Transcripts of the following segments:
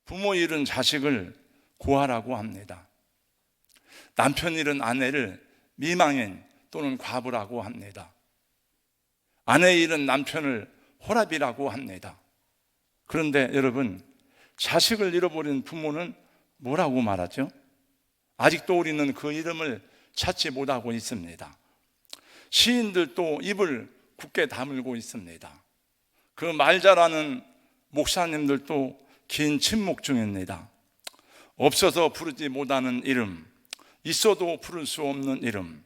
부모 잃은 자식을 고아라고 합니다. 남편 잃은 아내를 미망인 또는 과부라고 합니다. 아내 잃은 남편을 호랍이라고 합니다. 그런데 여러분, 자식을 잃어버린 부모는 뭐라고 말하죠? 아직도 우리는 그 이름을 찾지 못하고 있습니다. 시인들도 입을 굳게 다물고 있습니다. 그 말 잘하는 목사님들도 긴 침묵 중입니다. 없어서 부르지 못하는 이름, 있어도 부를 수 없는 이름,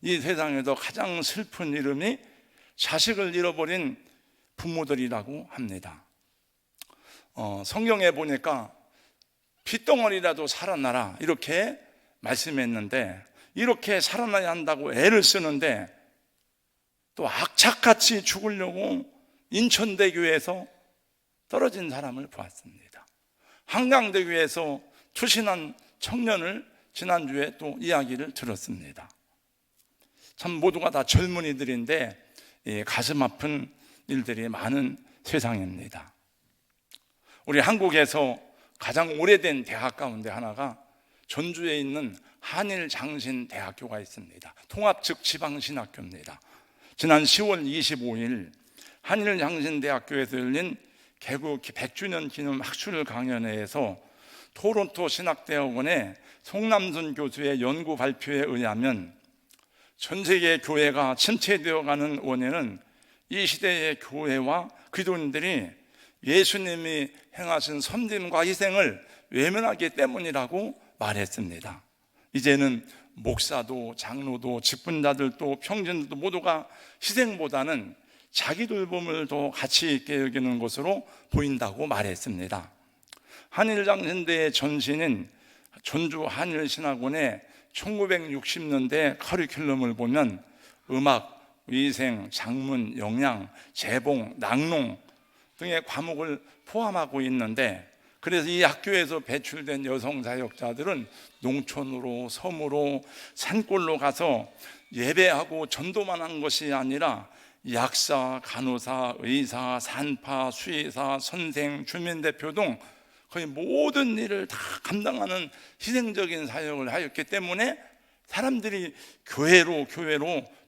이 세상에서 가장 슬픈 이름이 자식을 잃어버린 부모들이라고 합니다. 성경에 보니까 핏덩어리라도 살아나라 이렇게 말씀했는데, 이렇게 살아나야 한다고 애를 쓰는데 또 악착같이 죽으려고 인천대교에서 떨어진 사람을 보았습니다. 한강대교에서 투신한 청년을 지난주에 또 이야기를 들었습니다. 참 모두가 다 젊은이들인데 가슴 아픈 일들이 많은 세상입니다. 우리 한국에서 가장 오래된 대학 가운데 하나가 전주에 있는 한일장신대학교가 있습니다. 통합 즉 지방신학교입니다. 지난 10월 25일 한일장신대학교에서 열린 개국 100주년 기념 학술 강연회에서 토론토 신학대학원의 송남순 교수의 연구 발표에 의하면 전 세계 교회가 침체되어가는 원인은 이 시대의 교회와 그리스도인들이 예수님이 행하신 섬김과 희생을 외면하기 때문이라고 말했습니다. 이제는 목사도 장로도 직분자들도 평신들도 모두가 희생보다는 자기 돌봄을 더 가치 있게 여기는 것으로 보인다고 말했습니다. 한일장신대의 전신인 전주 한일신학원의 1960년대 커리큘럼을 보면 음악, 위생, 작문, 영양, 재봉, 낙농 등의 과목을 포함하고 있는데, 그래서 이 학교에서 배출된 여성 사역자들은 농촌으로 섬으로 산골로 가서 예배하고 전도만 한 것이 아니라 약사, 간호사, 의사, 산파, 수의사, 선생, 주민대표 등 거의 모든 일을 다 감당하는 희생적인 사역을 하였기 때문에 사람들이 교회로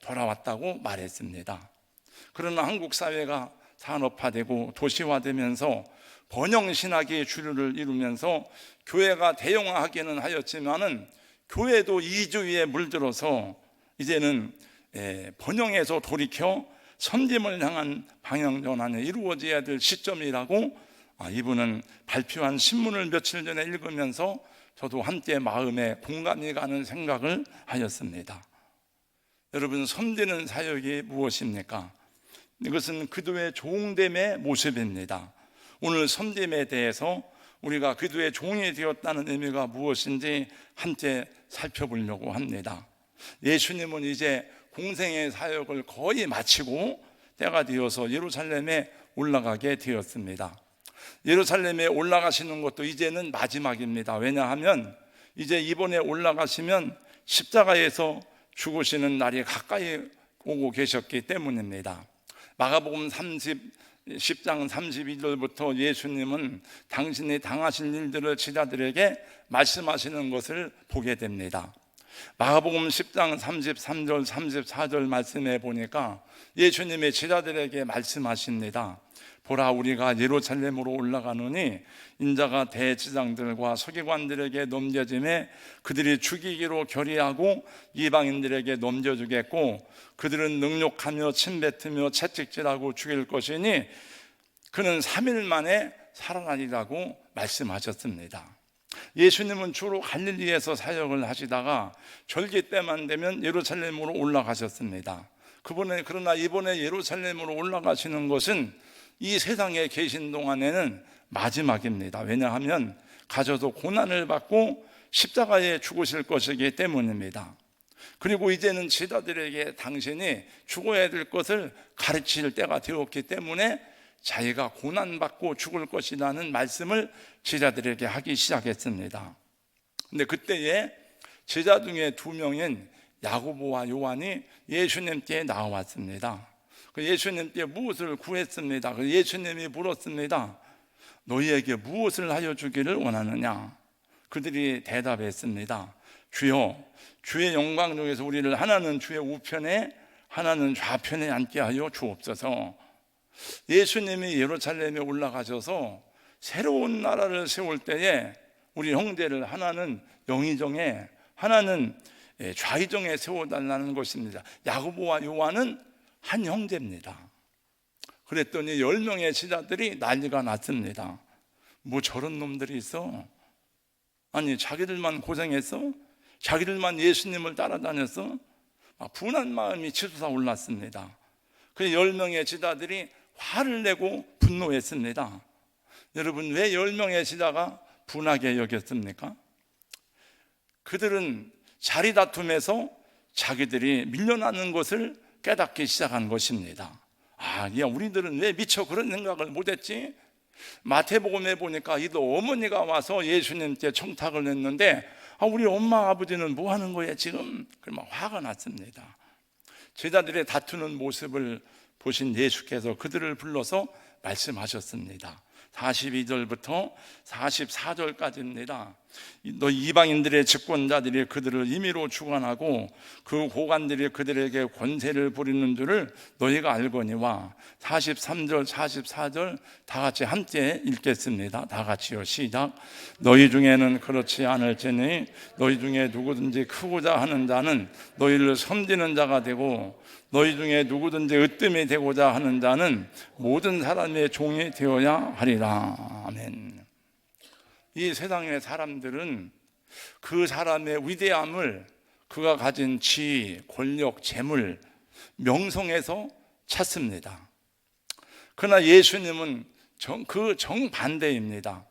돌아왔다고 말했습니다. 그러나 한국 사회가 산업화되고 도시화되면서 번영신학이 주류를 이루면서 교회가 대형화하기는 하였지만은 교회도 이주위에 물들어서 이제는 번영에서 돌이켜 섬김을 향한 방향 전환이 이루어져야 될 시점이라고 이분은 발표한 신문을 며칠 전에 읽으면서 저도 함께 마음에 공감이 가는 생각을 하였습니다. 여러분, 섬기는 사역이 무엇입니까? 이것은 그리스도의 종됨의 모습입니다. 오늘 섬김에 대해서 우리가 그리스도의 종이 되었다는 의미가 무엇인지 함께 살펴보려고 합니다. 예수님은 이제 공생의 사역을 거의 마치고 때가 되어서 예루살렘에 올라가게 되었습니다. 예루살렘에 올라가시는 것도 이제는 마지막입니다. 왜냐하면 이제 이번에 올라가시면 십자가에서 죽으시는 날이 가까이 오고 계셨기 때문입니다. 마가복음 10장 32절부터 예수님은 당신이 당하실 일들을 제자들에게 말씀하시는 것을 보게 됩니다. 마가복음 10장 33절 34절 말씀에 보니까 예수님의 제자들에게 말씀하십니다. 보라, 우리가 예루살렘으로 올라가노니 인자가 대제사장들과 서기관들에게 넘겨짐에 그들이 죽이기로 결의하고 이방인들에게 넘겨주겠고 그들은 능욕하며 침뱉으며 채찍질하고 죽일 것이니 그는 3일 만에 살아나리라고 말씀하셨습니다. 예수님은 주로 갈릴리에서 사역을 하시다가 절기 때만 되면 예루살렘으로 올라가셨습니다. 그러나 이번에 예루살렘으로 올라가시는 것은 이 세상에 계신 동안에는 마지막입니다. 왜냐하면 가져도 고난을 받고 십자가에 죽으실 것이기 때문입니다. 그리고 이제는 제자들에게 당신이 죽어야 될 것을 가르칠 때가 되었기 때문에 자기가 고난받고 죽을 것이라는 말씀을 제자들에게 하기 시작했습니다. 근데 그때에 제자 중에 2명인 야고보와 요한이 예수님께 나왔습니다. 예수님께 무엇을 구했습니다. 예수님이 물었습니다. 너희에게 무엇을 하여 주기를 원하느냐? 그들이 대답했습니다. 주여, 주의 영광 중에서 우리를 하나는 주의 우편에 하나는 좌편에 앉게 하여 주옵소서. 예수님이 예루살렘에 올라가셔서 새로운 나라를 세울 때에 우리 형제를 하나는 영의정에 하나는 좌의정에 세워달라는 것입니다. 야고보와 요한은 한 형제입니다. 그랬더니 10명의 제자들이 난리가 났습니다. 뭐 저런 놈들이 있어? 아니 자기들만 고생했어? 자기들만 예수님을 따라다녔어? 분한 마음이 치솟아 올랐습니다. 그래서 10명의 제자들이 화를 내고 분노했습니다. 여러분, 왜 10명의 제자가 분하게 여겼습니까? 그들은 자리 다툼에서 자기들이 밀려나는 것을 깨닫기 시작한 것입니다. 야, 우리들은 왜 미처 그런 생각을 못했지? 마태복음에 보니까 이도 어머니가 와서 예수님께 청탁을 했는데 우리 엄마 아버지는 뭐 하는 거야 지금? 그러면 화가 났습니다. 제자들의 다투는 모습을 보신 예수께서 그들을 불러서 말씀하셨습니다. 42절부터 44절까지입니다. 너 이방인들의 집권자들이 그들을 임의로 주관하고 그 고관들이 그들에게 권세를 부리는 줄을 너희가 알거니와 43절 44절 다 같이 함께 읽겠습니다. 다 같이요, 시작. 너희 중에는 그렇지 않을지니 너희 중에 누구든지 크고자 하는 자는 너희를 섬기는 자가 되고 너희 중에 누구든지 으뜸이 되고자 하는 자는 모든 사람의 종이 되어야 하리라. 아멘. 이 세상의 사람들은 그 사람의 위대함을 그가 가진 지위, 권력, 재물, 명성에서 찾습니다. 그러나 예수님은 그 정반대입니다.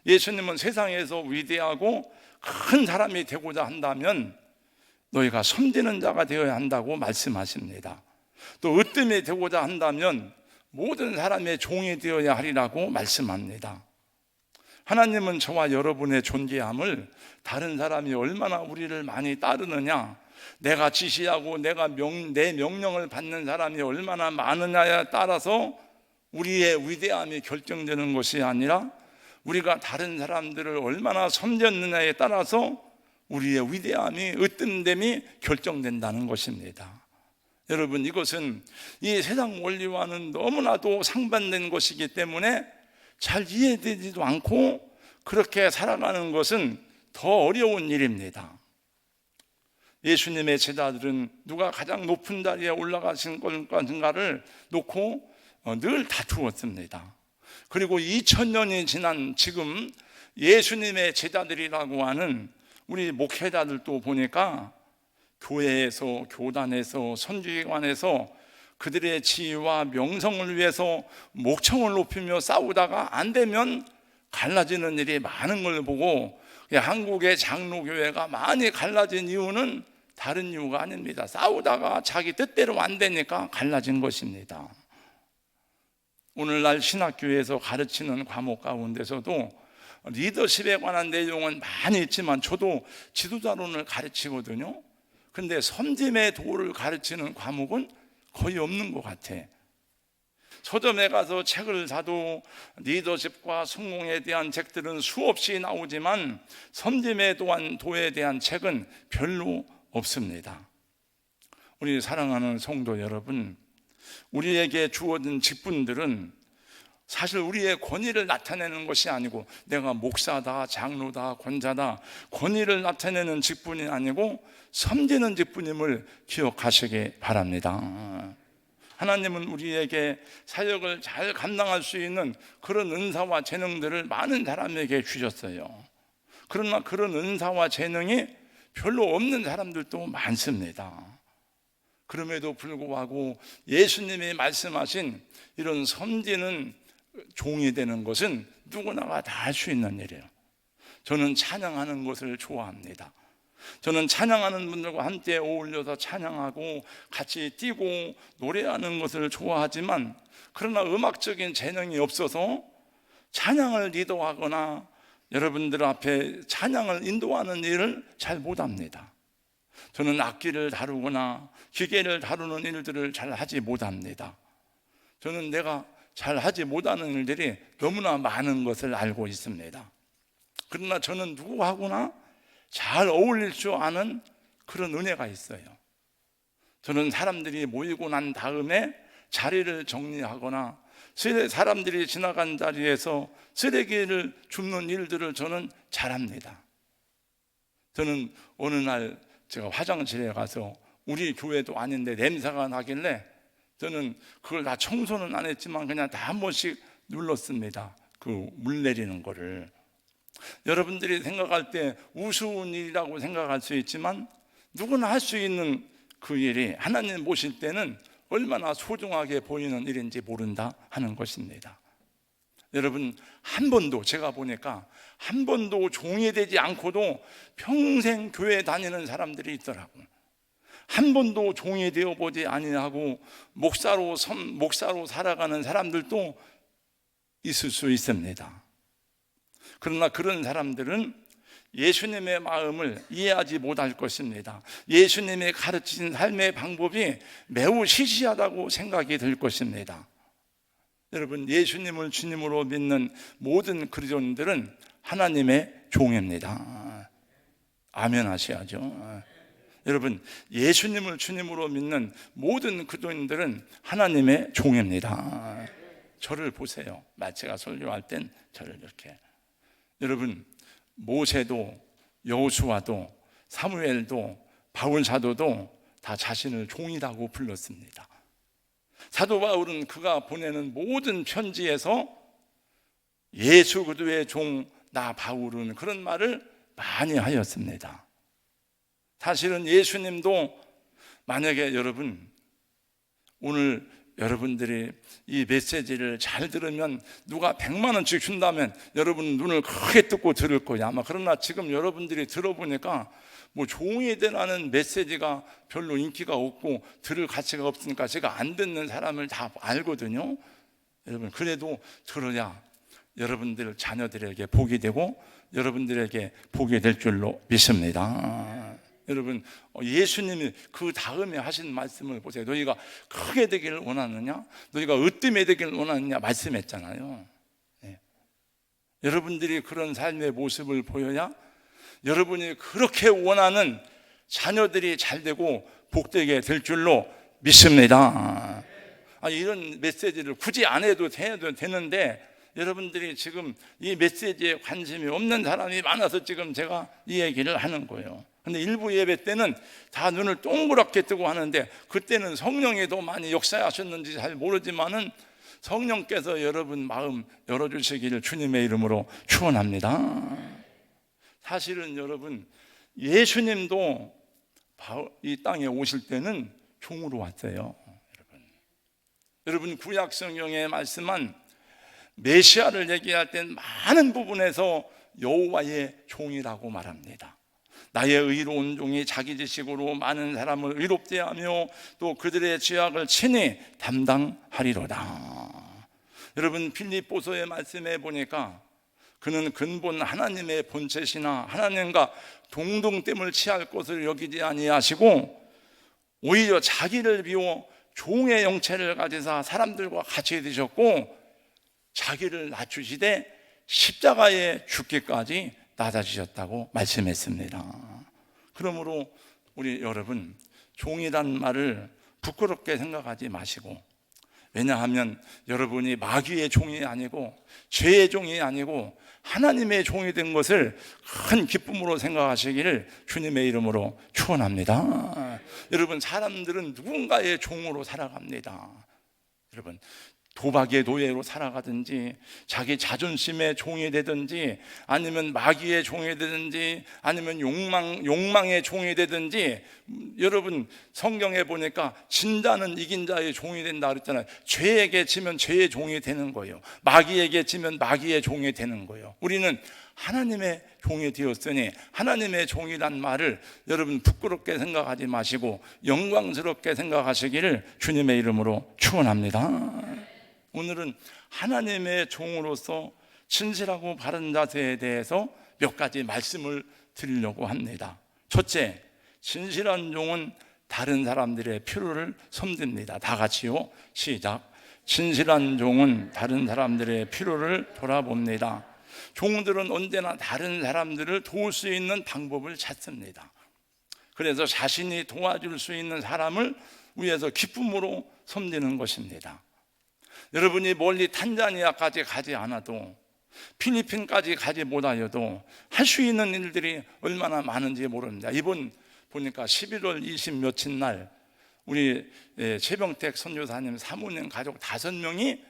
예수님은 세상에서 위대하고 큰 사람이 되고자 한다면 너희가 섬기는 자가 되어야 한다고 말씀하십니다. 또 으뜸이 되고자 한다면 모든 사람의 종이 되어야 하리라고 말씀합니다. 하나님은 저와 여러분의 존귀함을 다른 사람이 얼마나 우리를 많이 따르느냐, 내가 지시하고 내 명령을 받는 사람이 얼마나 많으냐에 따라서 우리의 위대함이 결정되는 것이 아니라 우리가 다른 사람들을 얼마나 섬겼느냐에 따라서 우리의 위대함이, 으뜸됨이 결정된다는 것입니다. 여러분, 이것은 이 세상 원리와는 너무나도 상반된 것이기 때문에 잘 이해되지도 않고 그렇게 살아가는 것은 더 어려운 일입니다. 예수님의 제자들은 누가 가장 높은 자리에 올라가신 것인가를 놓고 늘 다투었습니다. 그리고 2000년이 지난 지금 예수님의 제자들이라고 하는 우리 목회자들도 보니까 교회에서, 교단에서, 선교기관에서 그들의 지위와 명성을 위해서 목청을 높이며 싸우다가 안 되면 갈라지는 일이 많은 걸 보고 한국의 장로교회가 많이 갈라진 이유는 다른 이유가 아닙니다. 싸우다가 자기 뜻대로 안 되니까 갈라진 것입니다. 오늘날 신학교에서 가르치는 과목 가운데서도 리더십에 관한 내용은 많이 있지만 저도 지도자론을 가르치거든요. 그런데 섬김의 도를 가르치는 과목은 거의 없는 것 같아. 서점에 가서 책을 사도 리더십과 성공에 대한 책들은 수없이 나오지만 섬김의 도에 대한 책은 별로 없습니다. 우리 사랑하는 성도 여러분, 우리에게 주어진 직분들은 사실 우리의 권위를 나타내는 것이 아니고, 내가 목사다, 장로다, 권자다, 권위를 나타내는 직분이 아니고 섬기는 직분임을 기억하시기 바랍니다. 하나님은 우리에게 사역을 잘 감당할 수 있는 그런 은사와 재능들을 많은 사람에게 주셨어요. 그러나 그런 은사와 재능이 별로 없는 사람들도 많습니다. 그럼에도 불구하고 예수님이 말씀하신 이런 섬기는 종이 되는 것은 누구나가 다 할 수 있는 일이에요. 저는 찬양하는 것을 좋아합니다. 저는 찬양하는 분들과 함께 어울려서 찬양하고 같이 뛰고 노래하는 것을 좋아하지만, 그러나 음악적인 재능이 없어서 찬양을 리더하거나 여러분들 앞에 찬양을 인도하는 일을 잘 못합니다. 저는 악기를 다루거나 기계를 다루는 일들을 잘 하지 못합니다. 저는 내가 잘 하지 못하는 일들이 너무나 많은 것을 알고 있습니다. 그러나 저는 누구하고나 잘 어울릴 줄 아는 그런 은혜가 있어요. 저는 사람들이 모이고 난 다음에 자리를 정리하거나 사람들이 지나간 자리에서 쓰레기를 줍는 일들을 저는 잘합니다. 저는 어느 날 제가 화장실에 가서 우리 교회도 아닌데 냄새가 나길래 저는 그걸 다 청소는 안 했지만 그냥 다 한 번씩 눌렀습니다. 그 물 내리는 거를. 여러분들이 생각할 때 우스운 일이라고 생각할 수 있지만 누구나 할 수 있는 그 일이 하나님 보실 때는 얼마나 소중하게 보이는 일인지 모른다 하는 것입니다. 여러분, 한 번도 제가 보니까 한 번도 종이 되지 않고도 평생 교회 다니는 사람들이 있더라고요. 한 번도 종이 되어보지 아니하고 목사로 살아가는 사람들도 있을 수 있습니다. 그러나 그런 사람들은 예수님의 마음을 이해하지 못할 것입니다. 예수님이 가르치신 삶의 방법이 매우 시시하다고 생각이 들 것입니다. 여러분, 예수님을 주님으로 믿는 모든 그리스도인들은 하나님의 종입니다. 아멘 하셔야죠. 여러분, 예수님을 주님으로 믿는 모든 그리스도인들은 하나님의 종입니다. 저를 보세요. 제가 설교할 땐 저를 이렇게. 여러분, 모세도 여호수아도 사무엘도 바울 사도도 다 자신을 종이라고 불렀습니다. 사도 바울은 그가 보내는 모든 편지에서 예수 그리스도의 종 나 바울은 그런 말을 많이 하였습니다. 사실은 예수님도 만약에 여러분 오늘 여러분들이 이 메시지를 잘 들으면 누가 100만 원씩 준다면 여러분 눈을 크게 뜨고 들을 거예요 아마. 그러나 지금 여러분들이 들어보니까 뭐 종이 되라는 메시지가 별로 인기가 없고 들을 가치가 없으니까 제가 안 듣는 사람을 다 알거든요. 여러분, 그래도 들어야 여러분들 자녀들에게 복이 되고 여러분들에게 복이 될 줄로 믿습니다. 여러분, 예수님이 그 다음에 하신 말씀을 보세요. 너희가 크게 되기를 원하느냐? 너희가 으뜸이 되기를 원하느냐? 말씀했잖아요. 네. 여러분들이 그런 삶의 모습을 보여야 여러분이 그렇게 원하는 자녀들이 잘 되고 복되게 될 줄로 믿습니다. 이런 메시지를 굳이 안 해도 되는데 여러분들이 지금 이 메시지에 관심이 없는 사람이 많아서 지금 제가 이 얘기를 하는 거예요. 근데 일부 예배 때는 다 눈을 동그랗게 뜨고 하는데 그때는 성령이 더 많이 역사하셨는지 잘 모르지만은 성령께서 여러분 마음 열어주시기를 주님의 이름으로 축원합니다. 사실은 여러분, 예수님도 이 땅에 오실 때는 종으로 왔어요. 여러분, 구약 성경에 말씀한 메시아를 얘기할 땐 많은 부분에서 여호와의 종이라고 말합니다. 나의 의로운 종이 자기 지식으로 많은 사람을 의롭게 하며 또 그들의 죄악을 친히 담당하리로다. 여러분, 빌립보서의 말씀에 보니까 그는 근본 하나님의 본체시나 하나님과 동등됨을 취할 것을 여기지 아니하시고 오히려 자기를 비워 종의 형체를 가지사 사람들과 같이 되셨고 자기를 낮추시되 십자가에 죽기까지 낮아지셨다고 말씀했습니다. 그러므로 우리 여러분, 종이란 말을 부끄럽게 생각하지 마시고, 왜냐하면 여러분이 마귀의 종이 아니고 죄의 종이 아니고 하나님의 종이 된 것을 큰 기쁨으로 생각하시기를 주님의 이름으로 축원합니다. 여러분, 사람들은 누군가의 종으로 살아갑니다. 여러분, 도박의 노예로 살아가든지 자기 자존심의 종이 되든지 아니면 마귀의 종이 되든지 아니면 욕망의 종이 되든지, 여러분 성경에 보니까 진다는 이긴 자의 종이 된다 그랬잖아요. 죄에게 지면 죄의 종이 되는 거예요. 마귀에게 지면 마귀의 종이 되는 거예요. 우리는 하나님의 종이 되었으니 하나님의 종이란 말을 여러분 부끄럽게 생각하지 마시고 영광스럽게 생각하시기를 주님의 이름으로 축원합니다. 오늘은 하나님의 종으로서 진실하고 바른 자세에 대해서 몇 가지 말씀을 드리려고 합니다. 첫째, 진실한 종은 다른 사람들의 필요를 섬깁니다. 다 같이요. 시작. 진실한 종은 다른 사람들의 필요를 돌아봅니다. 종들은 언제나 다른 사람들을 도울 수 있는 방법을 찾습니다. 그래서 자신이 도와줄 수 있는 사람을 위해서 기쁨으로 섬기는 것입니다. 여러분이 멀리 탄자니아까지 가지 않아도, 필리핀까지 가지 못하여도 할 수 있는 일들이 얼마나 많은지 모릅니다. 이번 보니까 11월 20 며칠 날 우리 최병택 선교사님 사모님 가족 5명이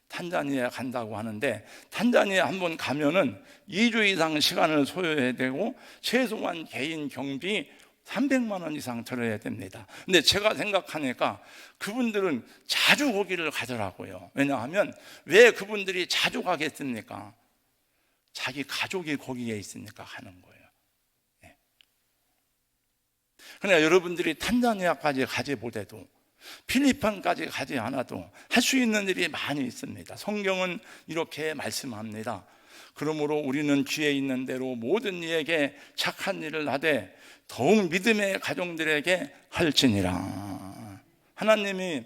탄자니아 간다고 하는데, 탄자니아 한번 가면은 2주 이상 시간을 소요해야 되고 최소한 개인 경비 300만 원 이상 들어야 됩니다. 근데 제가 생각하니까 그분들은 자주 거기를 가더라고요. 왜냐하면 왜 그분들이 자주 가겠습니까? 자기 가족이 거기에 있으니까 가는 거예요. 그러니까 여러분들이 탄자니아까지 가지 못해도, 필리핀까지 가지 않아도 할 수 있는 일이 많이 있습니다. 성경은 이렇게 말씀합니다. 그러므로 우리는 귀에 있는 대로 모든 이에게 착한 일을 하되 더욱 믿음의 가정들에게 할지니라. 하나님이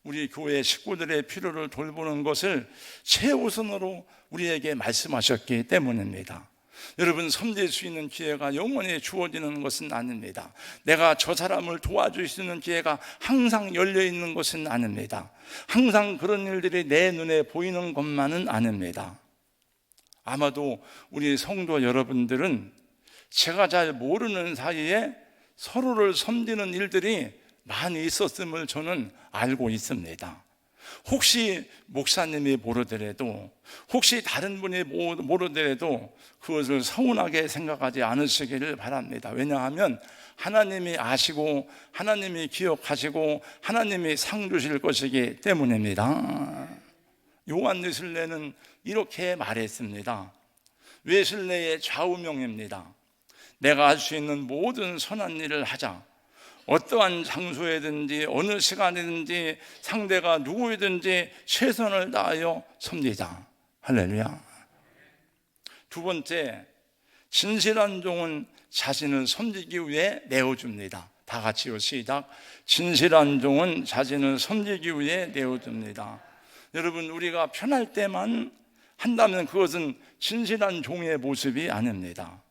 우리 교회 식구들의 필요를 돌보는 것을 최우선으로 우리에게 말씀하셨기 때문입니다. 여러분, 섬길 수 있는 기회가 영원히 주어지는 것은 아닙니다. 내가 저 사람을 도와줄 수 있는 기회가 항상 열려있는 것은 아닙니다. 항상 그런 일들이 내 눈에 보이는 것만은 아닙니다. 아마도 우리 성도 여러분들은 제가 잘 모르는 사이에 서로를 섬기는 일들이 많이 있었음을 저는 알고 있습니다. 혹시 목사님이 모르더라도, 혹시 다른 분이 모르더라도 그것을 서운하게 생각하지 않으시기를 바랍니다. 왜냐하면 하나님이 아시고 하나님이 기억하시고 하나님이 상 주실 것이기 때문입니다. 요한 웨슬레는 이렇게 말했습니다. 웨슬레의 좌우명입니다. 내가 할 수 있는 모든 선한 일을 하자. 어떠한 장소에든지 어느 시간이든지 상대가 누구이든지 최선을 다하여 섬기자. 할렐루야. 두 번째, 진실한 종은 자신을 섬기기 위해 내어줍니다. 다 같이요, 시작. 진실한 종은 자신을 섬기기 위해 내어줍니다. 여러분, 우리가 편할 때만 한다면 그것은 진실한 종의 모습이 아닙니다.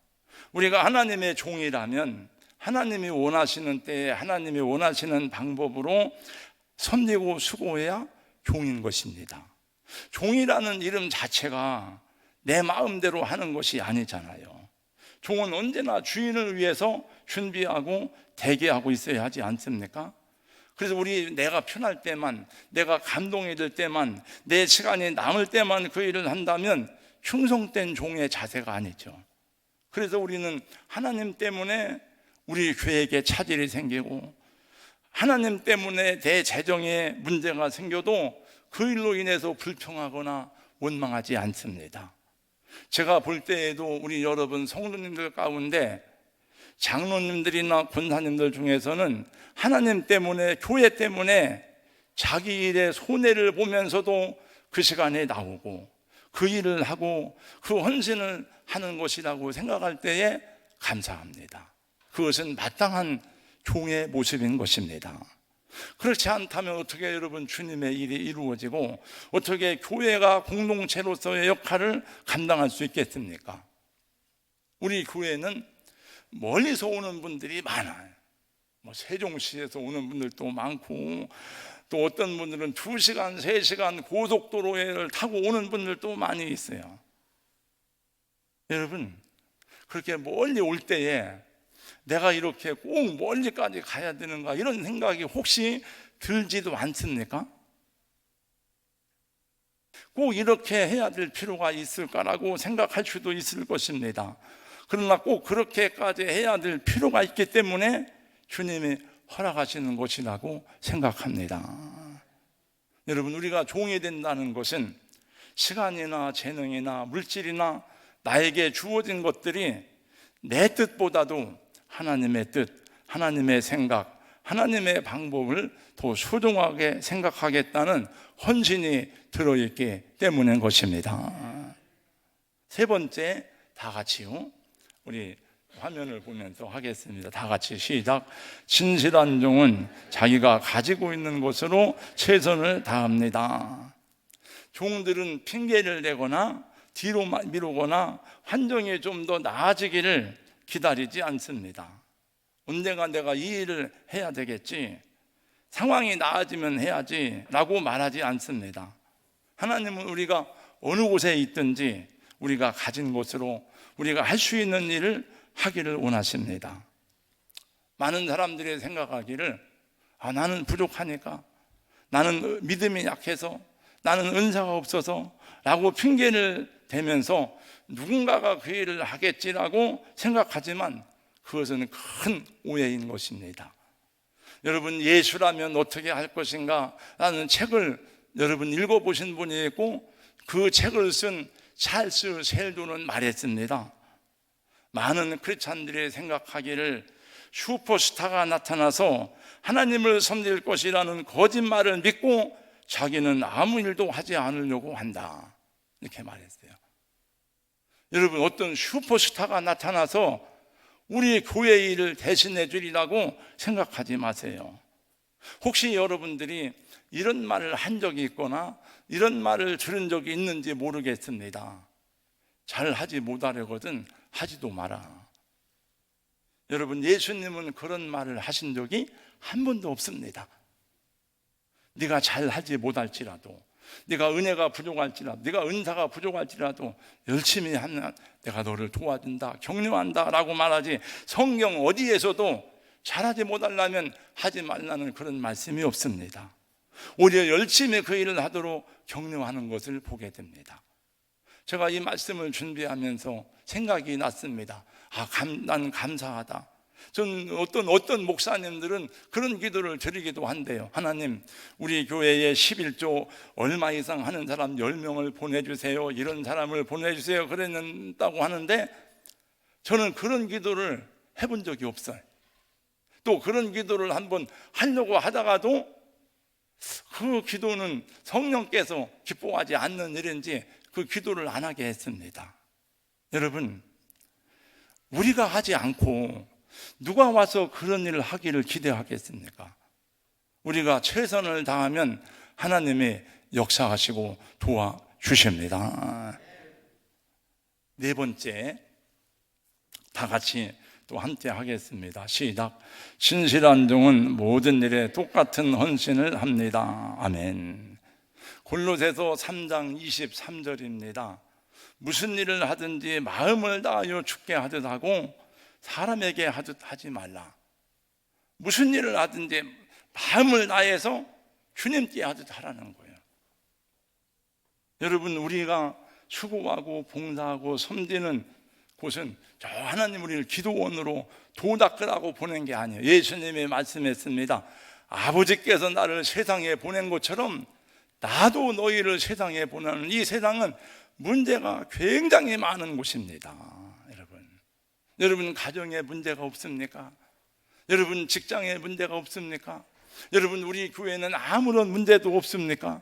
우리가 하나님의 종이라면 하나님이 원하시는 때에 하나님이 원하시는 방법으로 섬기고 수고해야 종인 것입니다. 종이라는 이름 자체가 내 마음대로 하는 것이 아니잖아요. 종은 언제나 주인을 위해서 준비하고 대기하고 있어야 하지 않습니까? 그래서 내가 편할 때만, 내가 감동이 될 때만, 내 시간이 남을 때만 그 일을 한다면 충성된 종의 자세가 아니죠. 그래서 우리는 하나님 때문에 우리 교회에게 차질이 생기고, 하나님 때문에 내 재정에 문제가 생겨도 그 일로 인해서 불평하거나 원망하지 않습니다. 제가 볼 때에도 우리 여러분 성도님들 가운데 장로님들이나 권사님들 중에서는 하나님 때문에, 교회 때문에 자기 일에 손해를 보면서도 그 시간에 나오고 그 일을 하고 그 헌신을 하는 것이라고 생각할 때에 감사합니다. 그것은 마땅한 종의 모습인 것입니다. 그렇지 않다면 어떻게 여러분 주님의 일이 이루어지고 어떻게 교회가 공동체로서의 역할을 감당할 수 있겠습니까? 우리 교회는 멀리서 오는 분들이 많아요. 세종시에서 오는 분들도 많고, 또 어떤 분들은 2시간, 3시간 고속도로를 타고 오는 분들도 많이 있어요. 여러분, 그렇게 멀리 올 때에 내가 이렇게 꼭 멀리까지 가야 되는가, 이런 생각이 혹시 들지도 않습니까? 꼭 이렇게 해야 될 필요가 있을까라고 생각할 수도 있을 것입니다. 그러나 꼭 그렇게까지 해야 될 필요가 있기 때문에 주님이 허락하시는 것이라고 생각합니다. 여러분, 우리가 종이 된다는 것은 시간이나 재능이나 물질이나 나에게 주어진 것들이 내 뜻보다도 하나님의 뜻, 하나님의 생각, 하나님의 방법을 더 소중하게 생각하겠다는 헌신이 들어있기 때문인 것입니다. 세 번째, 다 같이요, 우리 화면을 보면서 하겠습니다. 다 같이 시작. 진실한 종은 자기가 가지고 있는 것으로 최선을 다합니다. 종들은 핑계를 대거나 뒤로 미루거나 환경이 좀 더 나아지기를 기다리지 않습니다. 언젠가 내가 이 일을 해야 되겠지, 상황이 나아지면 해야지 라고 말하지 않습니다. 하나님은 우리가 어느 곳에 있든지 우리가 가진 것으로 우리가 할 수 있는 일을 하기를 원하십니다. 많은 사람들이 생각하기를 나는 부족하니까, 나는 믿음이 약해서, 나는 은사가 없어서 라고 핑계를 대면서 누군가가 그 일을 하겠지라고 생각하지만 그것은 큰 오해인 것입니다. 여러분, 예수라면 어떻게 할 것인가 라는 책을 여러분 읽어보신 분이 있고, 그 책을 쓴 찰스 셀도는 말했습니다. 많은 크리스찬들이 생각하기를 슈퍼스타가 나타나서 하나님을 섬길 것이라는 거짓말을 믿고 자기는 아무 일도 하지 않으려고 한다, 이렇게 말했어요. 여러분, 어떤 슈퍼스타가 나타나서 우리 교회 일을 대신해 주리라고 생각하지 마세요. 혹시 여러분들이 이런 말을 한 적이 있거나 이런 말을 들은 적이 있는지 모르겠습니다. 잘 하지 못하려거든 하지도 마라. 여러분, 예수님은 그런 말을 하신 적이 한 번도 없습니다. 네가 잘 하지 못할지라도, 네가 은혜가 부족할지라도, 네가 은사가 부족할지라도 열심히 하면 내가 너를 도와준다, 격려한다 라고 말하지, 성경 어디에서도 잘하지 못하려면 하지 말라는 그런 말씀이 없습니다. 오히려 열심히 그 일을 하도록 격려하는 것을 보게 됩니다. 제가 이 말씀을 준비하면서 생각이 났습니다. 난 감사하다. 전 어떤 목사님들은 그런 기도를 드리기도 한대요. 하나님, 우리 교회에 11조 얼마 이상 하는 사람 10명을 보내주세요, 이런 사람을 보내주세요 그랬다고 하는데, 저는 그런 기도를 해본 적이 없어요. 또 그런 기도를 한번 하려고 하다가도 그 기도는 성령께서 기뻐하지 않는 일인지 그 기도를 안 하게 했습니다. 여러분, 우리가 하지 않고 누가 와서 그런 일을 하기를 기대하겠습니까? 우리가 최선을 다하면 하나님이 역사하시고 도와주십니다. 네 번째, 다 같이 또 함께 하겠습니다. 시작. 신실한 종은 모든 일에 똑같은 헌신을 합니다. 아멘. 골로새서 3장 23절입니다. 무슨 일을 하든지 마음을 다하여 주께 하듯 하고 사람에게 하듯 하지 말라. 무슨 일을 하든지 마음을 다해서 주님께 하듯 하라는 거예요. 여러분, 우리가 수고하고 봉사하고 섬기는 곳은 저 하나님 우리를 기도원으로 도 닦으라고 보낸 게 아니에요. 예수님이 말씀했습니다. 아버지께서 나를 세상에 보낸 것처럼 나도 너희를 세상에 보내는, 이 세상은 문제가 굉장히 많은 곳입니다. 여러분 가정에 문제가 없습니까? 여러분 직장에 문제가 없습니까? 여러분 우리 교회는 아무런 문제도 없습니까?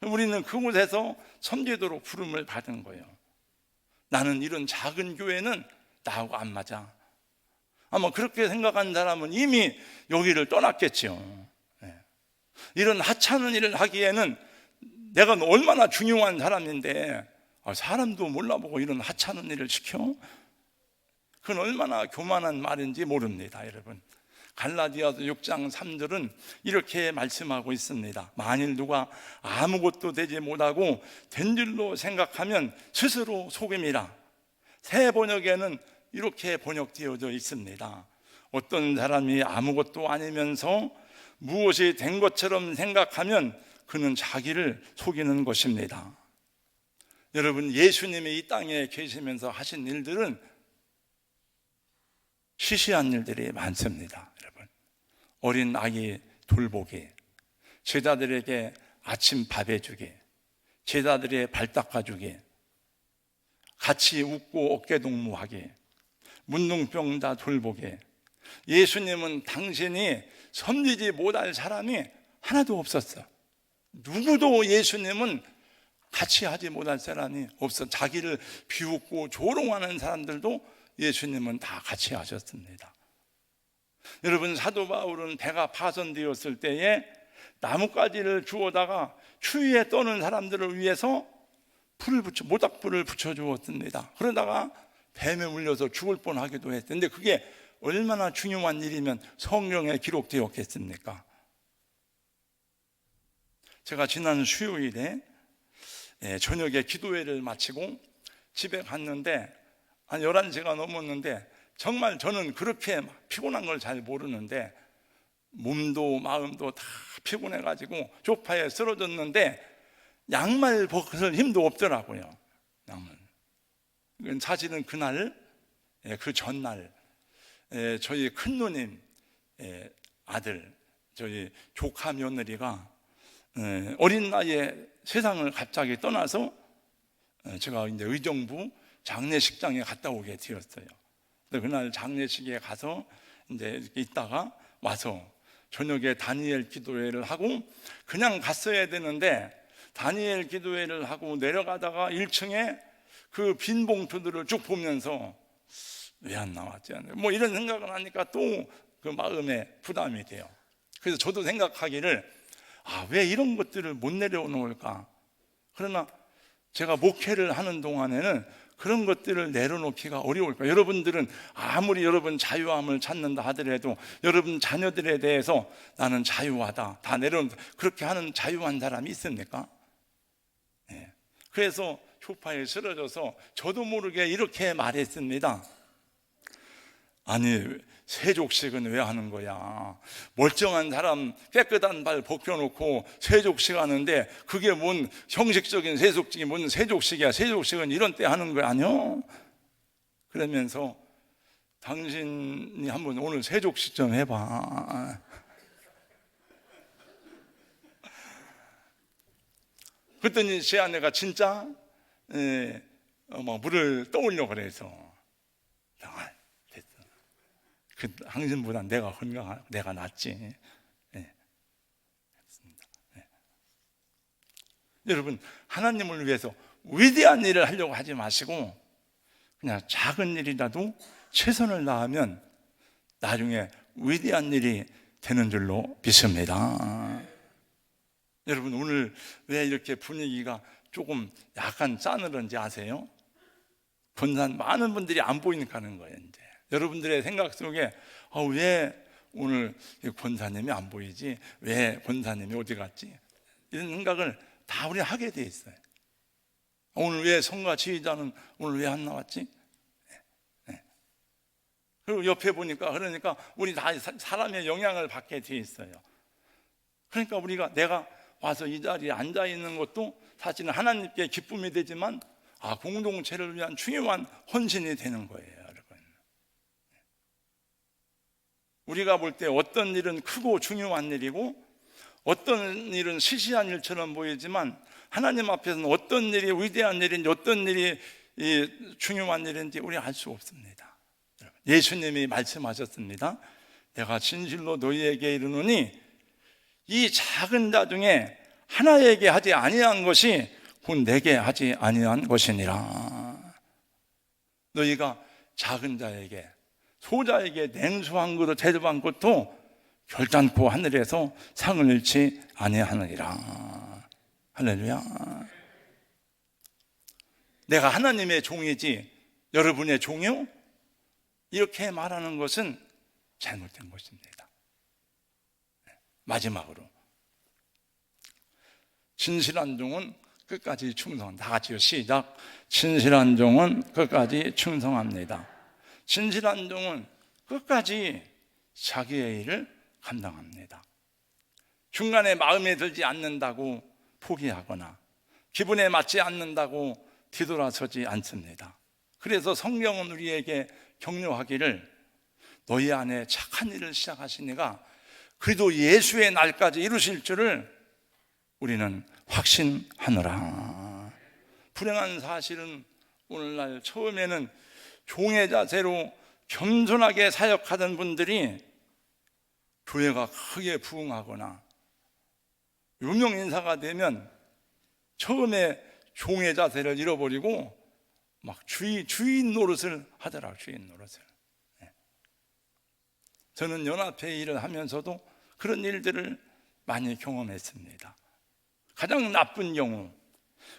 우리는 그곳에서 섬기도록 부름을 받은 거예요. 나는 이런 작은 교회는 나하고 안 맞아. 아마 그렇게 생각하는 사람은 이미 여기를 떠났겠죠. 이런 하찮은 일을 하기에는 내가 얼마나 중요한 사람인데 사람도 몰라보고 이런 하찮은 일을 시켜? 그건 얼마나 교만한 말인지 모릅니다. 여러분, 갈라디아서 6장 3절은 이렇게 말씀하고 있습니다. 만일 누가 아무것도 되지 못하고 된 줄로 생각하면 스스로 속임이라. 새 번역에는 이렇게 번역되어져 있습니다. 어떤 사람이 아무것도 아니면서 무엇이 된 것처럼 생각하면 그는 자기를 속이는 것입니다. 여러분, 예수님이 이 땅에 계시면서 하신 일들은 시시한 일들이 많습니다. 여러분, 어린 아기 돌보기, 제자들에게 아침 밥 해주기, 제자들의 발 닦아주기, 같이 웃고 어깨 동무하기, 문둥병자 돌보기. 예수님은 당신이 섬기지 못할 사람이 하나도 없었어. 누구도 예수님은 같이 하지 못할 사람이 없어. 자기를 비웃고 조롱하는 사람들도 예수님은 다 같이 하셨습니다. 여러분, 사도 바울은 배가 파손되었을 때에 나뭇가지를 주워다가 추위에 떠는 사람들을 위해서 모닥불을 붙여주었습니다. 그러다가 뱀에 물려서 죽을 뻔하기도 했는데 그게 얼마나 중요한 일이면 성경에 기록되었겠습니까? 제가 지난 수요일에 저녁에 기도회를 마치고 집에 갔는데 한 11시가 넘었는데 정말 저는 그렇게 피곤한 걸 잘 모르는데 몸도 마음도 다 피곤해가지고 소파에 쓰러졌는데 양말 벗을 힘도 없더라고요. 사실은 그날, 그 전날 저희 큰누님 아들, 저희 조카 며느리가 어린 나이에 세상을 갑자기 떠나서 제가 이제 의정부 장례식장에 갔다 오게 되었어요. 그날 장례식에 가서 이제 있다가 와서 저녁에 다니엘 기도회를 하고 그냥 갔어야 되는데 다니엘 기도회를 하고 내려가다가 1층에 그 빈 봉투들을 쭉 보면서 왜 안 나왔지? 뭐 이런 생각을 하니까 또 그 마음에 부담이 돼요. 그래서 저도 생각하기를 왜 이런 것들을 못 내려놓을까? 그러나 제가 목회를 하는 동안에는 그런 것들을 내려놓기가 어려울까? 여러분들은 아무리 여러분 자유함을 찾는다 하더라도 여러분 자녀들에 대해서 나는 자유하다, 다 내려놓는다, 그렇게 하는 자유한 사람이 있습니까? 그래서 소파에 쓰러져서 저도 모르게 이렇게 말했습니다. 아니, 세족식은 왜 하는 거야? 멀쩡한 사람 깨끗한 발 벗겨놓고 세족식 하는데 그게 뭔 형식적인 세족식이 뭔 세족식이야? 세족식은 이런 때 하는 거 아니야? 그러면서 당신이 한번 오늘 세족식 좀 해봐. 그랬더니 제 아내가 진짜 물을 떠올려 그래서 그 당신보다 내가 건강하고 내가 낫지. 여러분, 하나님을 위해서 위대한 일을 하려고 하지 마시고 그냥 작은 일이라도 최선을 다하면 나중에 위대한 일이 되는 줄로 믿습니다. 여러분, 오늘 왜 이렇게 분위기가 조금 약간 싸늘한지 아세요? 권산 많은 분들이 안 보이니까 하는 거예요. 이제 여러분들의 생각 속에 왜 오늘 권사님이 안 보이지? 왜 권사님이 어디 갔지? 이런 생각을 다 우리 하게 돼 있어요. 오늘 왜 성가 지휘자는 오늘 왜 안 나왔지? 그리고 옆에 보니까 그러니까 우리 다 사람의 영향을 받게 돼 있어요. 그러니까 내가 와서 이 자리에 앉아 있는 것도 사실은 하나님께 기쁨이 되지만 공동체를 위한 중요한 헌신이 되는 거예요. 우리가 볼 때 어떤 일은 크고 중요한 일이고 어떤 일은 시시한 일처럼 보이지만 하나님 앞에서는 어떤 일이 위대한 일인지 어떤 일이 중요한 일인지 우리 알 수 없습니다. 예수님이 말씀하셨습니다. 내가 진실로 너희에게 이르노니 이 작은 자 중에 하나에게 하지 아니한 것이 곧 내게 하지 아니한 것이니라. 너희가 작은 자에게 소자에게 냉수 한 그릇 대접한 것도 결단코 하늘에서 상을 잃지 아니하느니라. 할렐루야. 내가 하나님의 종이지 여러분의 종이요? 이렇게 말하는 것은 잘못된 것입니다. 마지막으로 진실한 종은 끝까지 충성한다. 다 같이요, 시작. 진실한 종은 끝까지 충성합니다. 진실한 종은 끝까지 자기의 일을 감당합니다. 중간에 마음에 들지 않는다고 포기하거나 기분에 맞지 않는다고 뒤돌아서지 않습니다. 그래서 성경은 우리에게 격려하기를 너희 안에 착한 일을 시작하신 이가 그리도 예수의 날까지 이루실 줄을 우리는 확신하노라. 불행한 사실은 오늘날 처음에는 종의 자세로 겸손하게 사역하던 분들이 교회가 크게 부흥하거나 유명 인사가 되면 처음에 종의 자세를 잃어버리고 막 주인 노릇을 하더라고요. 주인 노릇을. 저는 연합회 일을 하면서도 그런 일들을 많이 경험했습니다. 가장 나쁜 경우,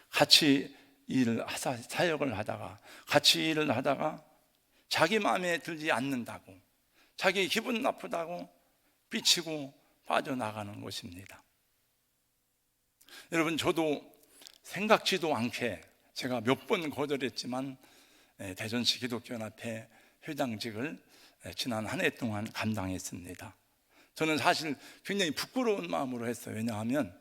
같이 사역을 하다가, 같이 일을 하다가 자기 마음에 들지 않는다고, 자기 기분 나쁘다고 삐치고 빠져나가는 것입니다. 여러분, 저도 생각지도 않게 제가 몇 번 거절했지만 대전시 기독교연합회 회장직을 지난 한 해 동안 감당했습니다. 저는 사실 굉장히 부끄러운 마음으로 했어요. 왜냐하면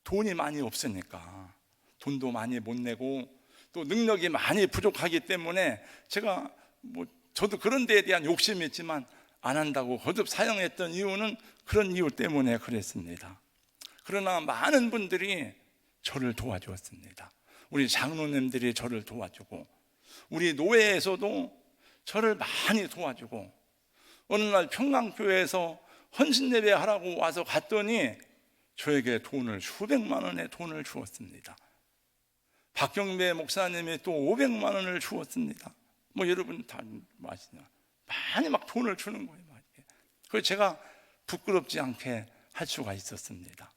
돈이 많이 없으니까, 돈도 많이 못 내고 또 능력이 많이 부족하기 때문에 제가 저도 그런 데에 대한 욕심이 있지만 안 한다고 거듭 사용했던 이유는 그런 이유 때문에 그랬습니다. 그러나 많은 분들이 저를 도와주었습니다. 우리 장로님들이 저를 도와주고, 우리 노회에서도 저를 많이 도와주고, 어느 날 평강교회에서 헌신예배 하라고 와서 갔더니 저에게 수백만 원의 돈을 주었습니다. 박경배 목사님이 또 500만 원을 주었습니다. 여러분 다 아시냐? 많이 막 돈을 주는 거예요. 그래서 제가 부끄럽지 않게 할 수가 있었습니다.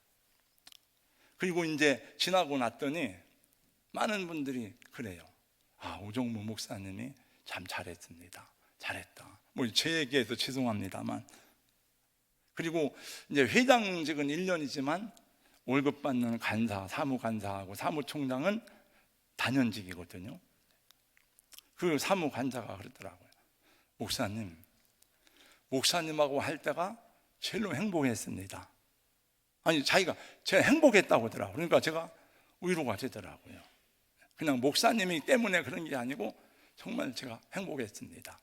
그리고 이제 지나고 났더니 많은 분들이 그래요. 오정무 목사님이 참 잘했습니다. 잘했다. 제 얘기해서 죄송합니다만. 그리고 이제 회장직은 1년이지만 월급 받는 간사, 사무간사하고 사무총장은 단연직이거든요. 그 사무간사가 그러더라고요. 목사님하고 할 때가 제일로 행복했습니다. 제가 행복했다고 하더라고요. 그러니까 제가 위로가 되더라고요. 그냥 목사님이 때문에 그런 게 아니고 정말 제가 행복했습니다.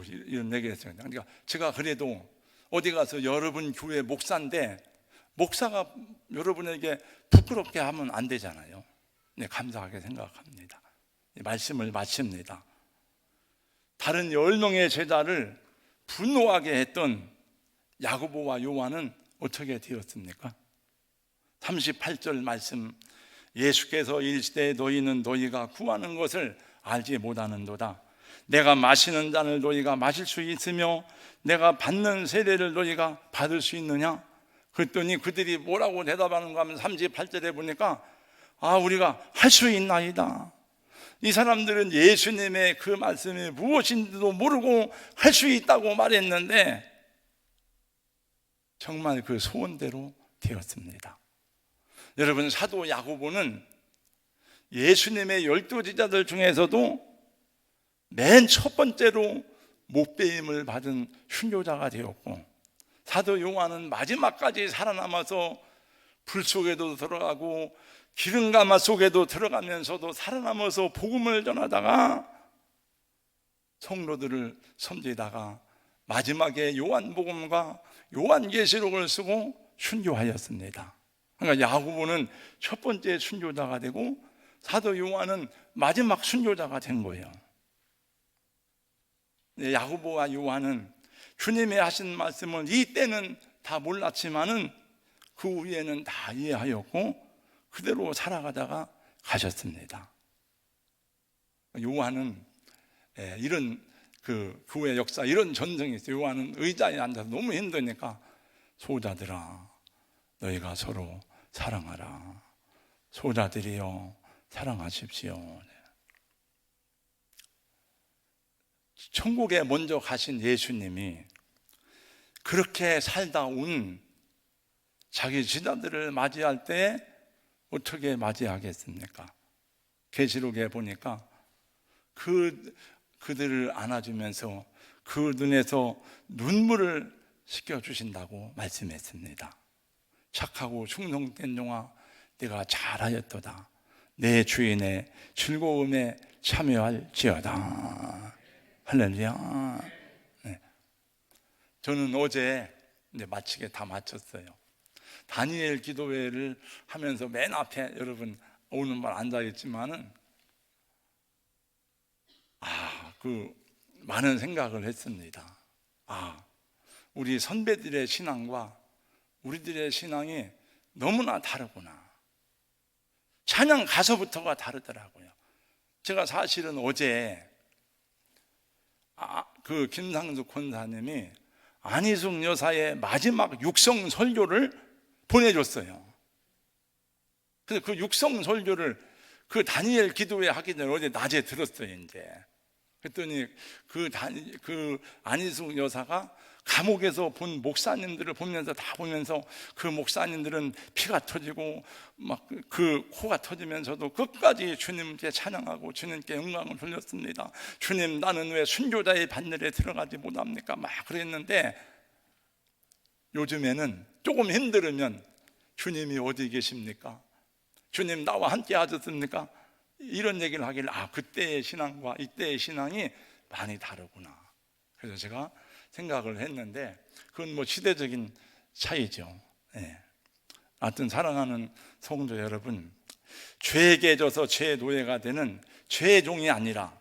이런 얘기를 했어요. 그러니까 제가 그래도 어디 가서 여러분 교회 목사인데, 목사가 여러분에게 부끄럽게 하면 안 되잖아요. 감사하게 생각합니다. 말씀을 마칩니다. 다른 10명의 제자를 분노하게 했던 야고보와 요한은 어떻게 되었습니까? 38절 말씀, 예수께서 이르시되 너희는 너희가 구하는 것을 알지 못하는도다. 내가 마시는 잔을 너희가 마실 수 있으며 내가 받는 세례를 너희가 받을 수 있느냐? 그랬더니 그들이 뭐라고 대답하는가 하면 38절에 보니까 우리가 할 수 있나이다. 이 사람들은 예수님의 그 말씀이 무엇인지도 모르고 할 수 있다고 말했는데 정말 그 소원대로 되었습니다. 여러분, 사도 야고보는 예수님의 12 제자들 중에서도 맨 첫 번째로 목배임을 받은 순교자가 되었고, 사도 요한은 마지막까지 살아남아서 불 속에도 들어가고 기름가마 속에도 들어가면서도 살아남아서 복음을 전하다가 성도들을 섬기다가 마지막에 요한복음과 요한계시록을 쓰고 순교하였습니다. 그러니까 야고보는 첫 번째 순교자가 되고 사도 요한은 마지막 순교자가 된 거예요. 야고보와 요한은 주님이 하신 말씀을 이때는 다 몰랐지만은 그 후에는 다 이해하였고 그대로 살아가다가 가셨습니다. 요한은 이런 그 교회 역사, 이런 전쟁이 있어요. 요한은 의자에 앉아서 너무 힘드니까 소자들아 너희가 서로 사랑하라. 소자들이여 사랑하십시오. 천국에 먼저 가신 예수님이 그렇게 살다 온 자기 제자들을 맞이할 때 어떻게 맞이하겠습니까? 계시록에 보니까 그들을 안아주면서 그 눈에서 눈물을 씻겨주신다고 말씀했습니다. 착하고 충성된 종아 내가 잘하였도다. 내 주인의 즐거움에 참여할지어다. 할렐루야. 네. 저는 어제 마치게 다 마쳤어요. 다니엘 기도회를 하면서 맨 앞에 여러분 오는 말 앉아있지만은 많은 생각을 했습니다. 우리 선배들의 신앙과 우리들의 신앙이 너무나 다르구나. 찬양 가서부터가 다르더라고요. 제가 사실은 어제 그 김상숙 권사님이 안희숙 여사의 마지막 육성 설교를 보내줬어요. 그래서 그 육성 설교를 그 다니엘 기도회 하기 전에 어제 낮에 들었어요. 이제 그랬더니 그 안희숙 여사가 감옥에서 본 목사님들을 보면서 다 보면서 그 목사님들은 피가 터지고 막 그 코가 터지면서도 끝까지 주님께 찬양하고 주님께 영광을 돌렸습니다. 주님, 나는 왜 순교자의 반열에 들어가지 못합니까? 막 그랬는데 요즘에는 조금 힘들으면 주님이 어디 계십니까? 주님 나와 함께 하셨습니까? 이런 얘기를 하길래 그때의 신앙과 이때의 신앙이 많이 다르구나. 그래서 제가 생각을 했는데 그건 뭐 시대적인 차이죠. 네. 하여튼 사랑하는 성도 여러분, 죄에게 져서 죄의 노예가 되는 죄의 종이 아니라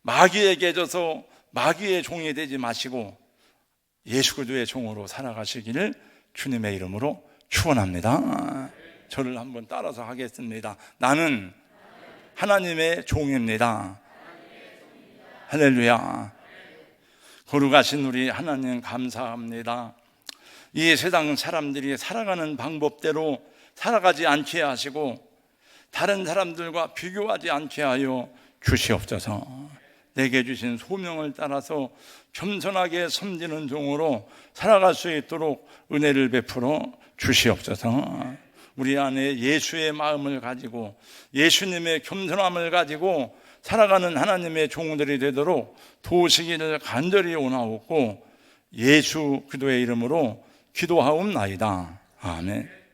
마귀에게 져서 마귀의 종이 되지 마시고 예수 그리스도의 종으로 살아가시기를 주님의 이름으로 축원합니다. 저를 한번 따라서 하겠습니다. 나는 하나님의 종입니다. 할렐루야. 거룩하신 우리 하나님 감사합니다. 이 세상 사람들이 살아가는 방법대로 살아가지 않게 하시고 다른 사람들과 비교하지 않게 하여 주시옵소서. 내게 주신 소명을 따라서 겸손하게 섬기는 종으로 살아갈 수 있도록 은혜를 베풀어 주시옵소서. 우리 안에 예수의 마음을 가지고 예수님의 겸손함을 가지고 살아가는 하나님의 종들이 되도록 도우시기를 간절히 원하옵고 예수 그리스도의 이름으로 기도하옵나이다. 아멘.